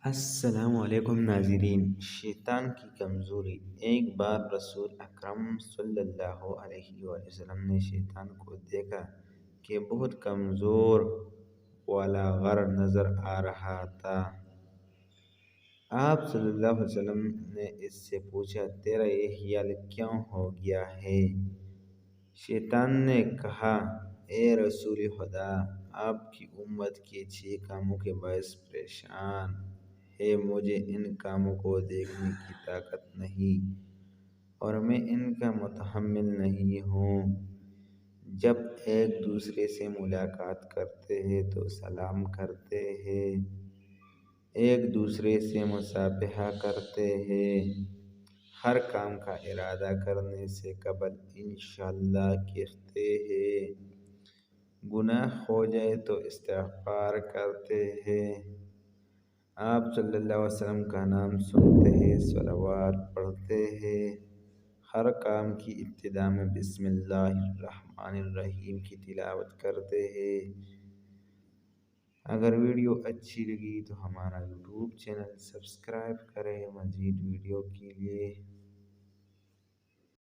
السلام علیکم ناظرین، شیطان کی کمزوری۔ ایک بار رسول اکرم صلی اللہ علیہ وسلم نے شیطان کو دیکھا کہ بہت کمزور والاغر نظر آ رہا تھا۔ آپ صلی اللہ علیہ وسلم نے اس سے پوچھا، تیرا یہ حال کیوں ہو گیا ہے؟ شیطان نے کہا، اے رسول خدا، آپ کی امت کے 6 کاموں کے باعث پریشان ہے۔ مجھے ان کاموں کو دیکھنے کی طاقت نہیں اور میں ان کا متحمل نہیں ہوں۔ جب ایک دوسرے سے ملاقات کرتے ہیں تو سلام کرتے ہیں، ایک دوسرے سے مصافحہ کرتے ہیں، ہر کام کا ارادہ کرنے سے قبل انشاءاللہ کہتے ہیں، گناہ ہو جائے تو استغفار کرتے ہیں، آپ صلی اللہ علیہ وسلم کا نام سنتے ہیں، صلوات پڑھتے ہیں، ہر کام کی ابتدا میں بسم اللہ الرحمن الرحیم کی تلاوت کرتے ہیں۔ اگر ویڈیو اچھی لگی تو ہمارا یوٹیوب چینل سبسکرائب کریں مزید ویڈیو کے لیے۔